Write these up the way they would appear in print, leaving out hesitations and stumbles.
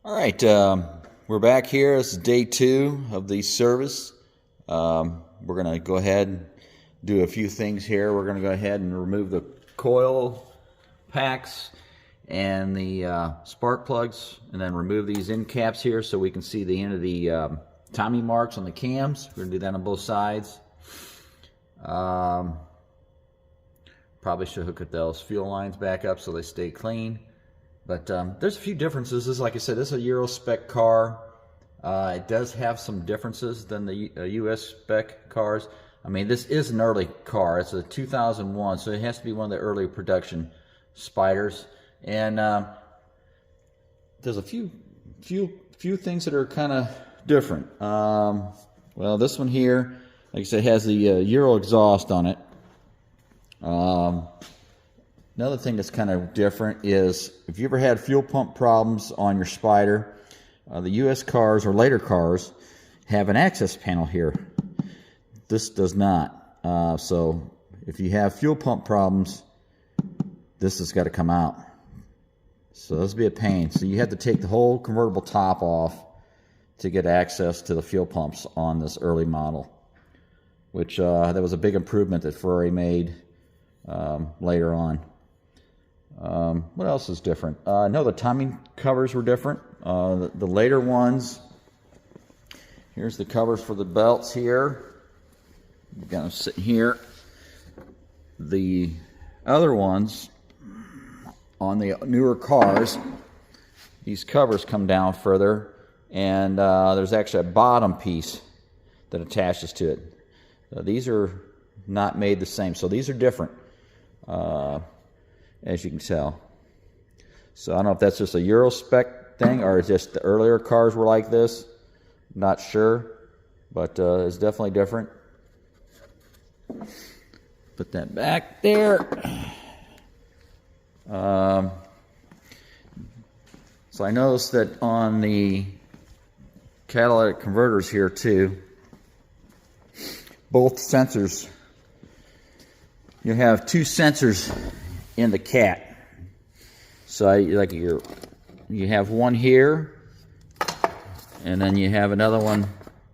All right, we're back here. This is day 2 of the service. We're going to go ahead and do a few things here. We're going to go ahead and remove the coil packs and the spark plugs, and then remove these end caps here so we can see the end of the timing marks on the cams. We're going to do that on both sides. Probably should hook up those fuel lines back up so they stay clean. But there's a few differences. This, like I said, this is a Euro spec car. It does have some differences than the US spec cars. I mean, this is an early car. It's a 2001, so it has to be one of the early production Spyders. And there's a few things that are kind of different. Well, this one here, like I said, has the Euro exhaust on it. Another thing that's kind of different is if you ever had fuel pump problems on your Spyder, the US cars or later cars have an access panel here. This does not. So if you have fuel pump problems, this has got to come out. So this will be a pain. So you have to take the whole convertible top off to get access to the fuel pumps on this early model, which that was a big improvement that Ferrari made later on. What else is different? No, the timing covers were different. The later ones, here's the covers for the belts here. You got them sitting here. The other ones on the newer cars, these covers come down further, and there's actually a bottom piece that attaches to it. These are not made the same, so these are different. As you can tell. So I don't know if that's just a Euro spec thing or just the earlier cars were like this. Not sure, but it's definitely different. Put that back there. So I noticed that on the catalytic converters here too, both sensors, you have two sensors in the cat. So you have one here, and then you have another one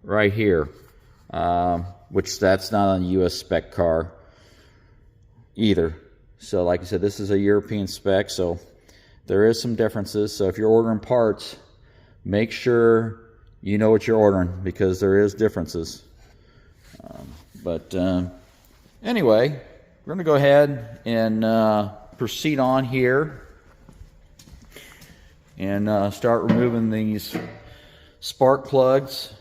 right here, which that's not on a US spec car either. So like I said, this is a European spec, so there is some differences. So if you're ordering parts, make sure you know what you're ordering, because there is differences. Anyway, we're going to go ahead and proceed on here and start removing these spark plugs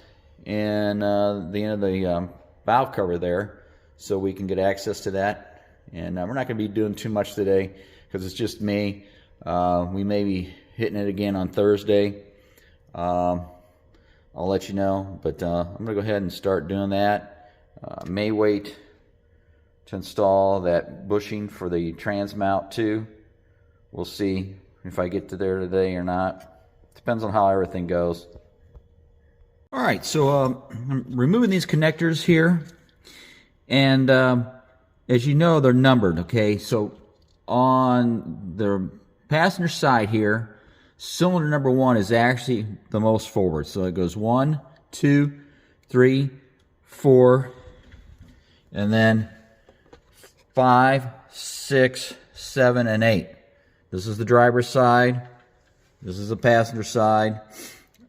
and the end of the valve cover there, so we can get access to that. And we're not going to be doing too much today because it's just me. We may be hitting it again on Thursday. I'll let you know, but I'm going to go ahead and start doing that. May wait to install that bushing for the trans mount too. We'll see if I get to there today or not. Depends on how everything goes. All right, so I'm removing these connectors here, and as you know, they're numbered. Okay, so on the passenger side here, cylinder number 1 is actually the most forward. So it goes 1, 2, 3, 4, and then 5, 6, 7, and 8. This is the driver's side. This is the passenger side.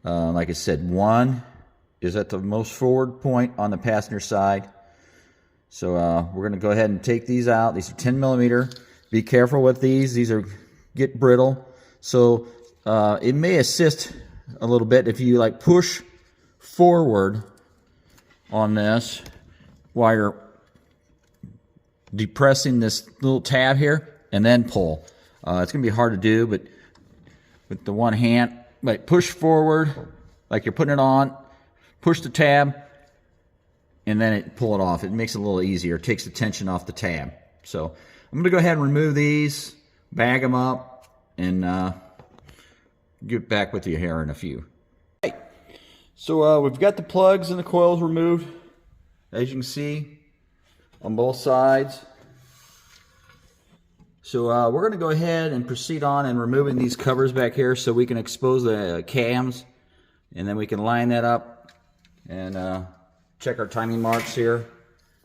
Like I said, 1 is at the most forward point on the passenger side. So we're going to go ahead and take these out. These are 10 millimeter. Be careful with these. These get brittle. So it may assist a little bit if you like push forward on this while you're depressing this little tab here, and then pull. It's going to be hard to do, but with the one hand, like push forward, like you're putting it on, push the tab, and then pull it off. It makes it a little easier. It takes the tension off the tab. So I'm going to go ahead and remove these, bag them up, and get back with you here in a few. Right. So we've got the plugs and the coils removed, as you can see, on both sides. So we're going to go ahead and proceed on and removing these covers back here so we can expose the cams, and then we can line that up and check our timing marks here.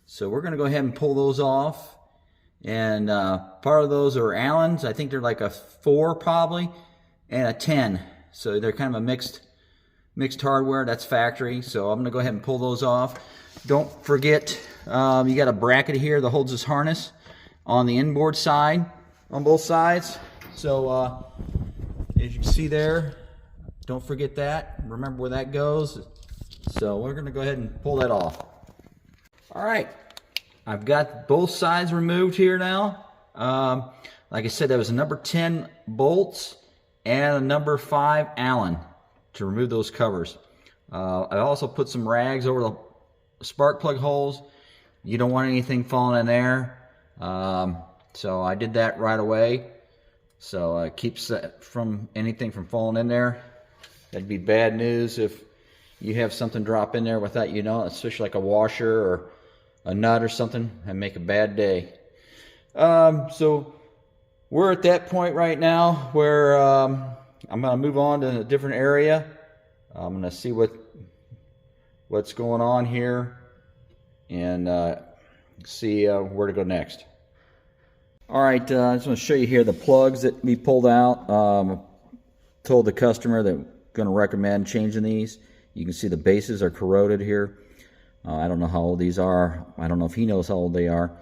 So we're going to go ahead and pull those off, and part of those are Allen's. I think they're like a 4 probably, and a 10. So they're kind of a mixed hardware. That's factory. So I'm going to go ahead and pull those off. Don't forget, you got a bracket here that holds this harness on the inboard side, on both sides. So as you can see there, don't forget that. Remember where that goes. So we're going to go ahead and pull that off. All right, I've got both sides removed here now. Like I said, that was a number 10 bolts and a number 5 Allen to remove those covers. I also put some rags over the spark plug holes. You don't want anything falling in there. So I did that right away. So it keeps anything from falling in there. That'd be bad news if you have something drop in there without you know, especially like a washer or a nut or something, and make a bad day. So we're at that point right now where I'm going to move on to a different area. I'm going to see what's going on here and see where to go next. All right, I just want to show you here the plugs that we pulled out. Told the customer that I'm going to recommend changing these. You can see the bases are corroded here. I don't know how old these are. I don't know if he knows how old they are,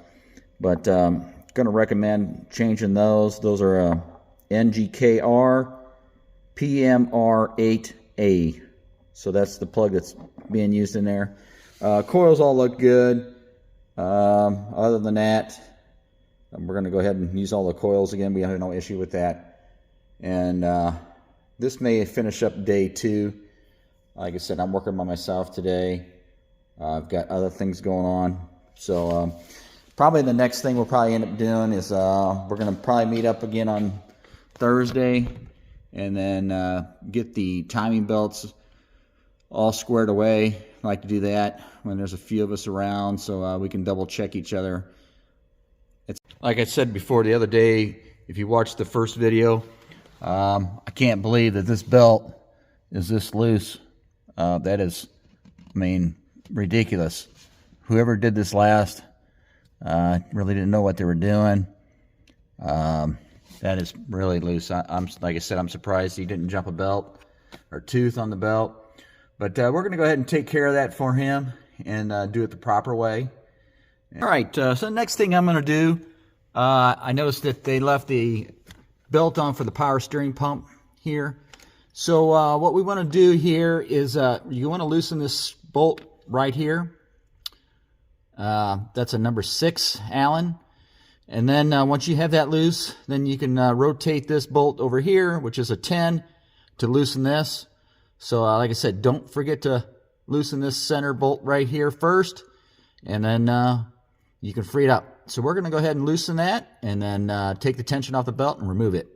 but going to recommend changing those. Those are NGKR PMR8A. So that's the plug that's being used in there. Coils all look good. Other than that, we're going to go ahead and use all the coils again. We have no issue with that. And this may finish up day 2. Like I said, I'm working by myself today. I've got other things going on. So probably the next thing we'll probably end up doing is we're going to probably meet up again on Thursday and then get the timing belts all squared away. I like to do that when there's a few of us around so we can double check each other. It's like I said before the other day, if you watched the first video, I can't believe that this belt is this loose. That is, I mean, ridiculous. Whoever did this last really didn't know what they were doing. That is really loose. I'm like I said, I'm surprised he didn't jump a belt or tooth on the belt. But we're going to go ahead and take care of that for him and do it the proper way. All right, so the next thing I'm going to do, I noticed that they left the belt on for the power steering pump here. So what we want to do here is you want to loosen this bolt right here. That's a number 6 Allen. And then once you have that loose, then you can rotate this bolt over here, which is a 10, to loosen this. So like I said, don't forget to loosen this center bolt right here first, and then you can free it up. So we're going to go ahead and loosen that, and then take the tension off the belt and remove it.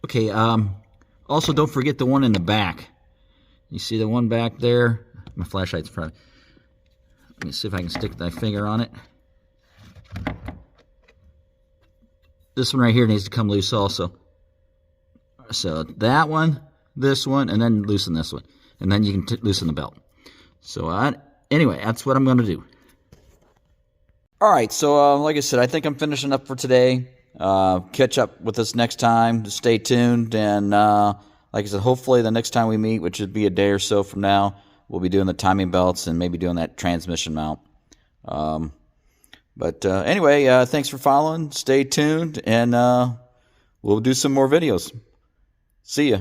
Okay, also don't forget the one in the back. You see the one back there? My flashlight's in front. Let me see if I can stick my finger on it. This one right here needs to come loose also. So that one, this one, and then loosen this one. And then you can loosen the belt. So anyway, that's what I'm going to do. All right, so like I said, I think I'm finishing up for today. Catch up with us next time. Just stay tuned. And like I said, hopefully the next time we meet, which would be a day or so from now, we'll be doing the timing belts and maybe doing that transmission mount. But anyway, thanks for following. Stay tuned, and we'll do some more videos. See ya.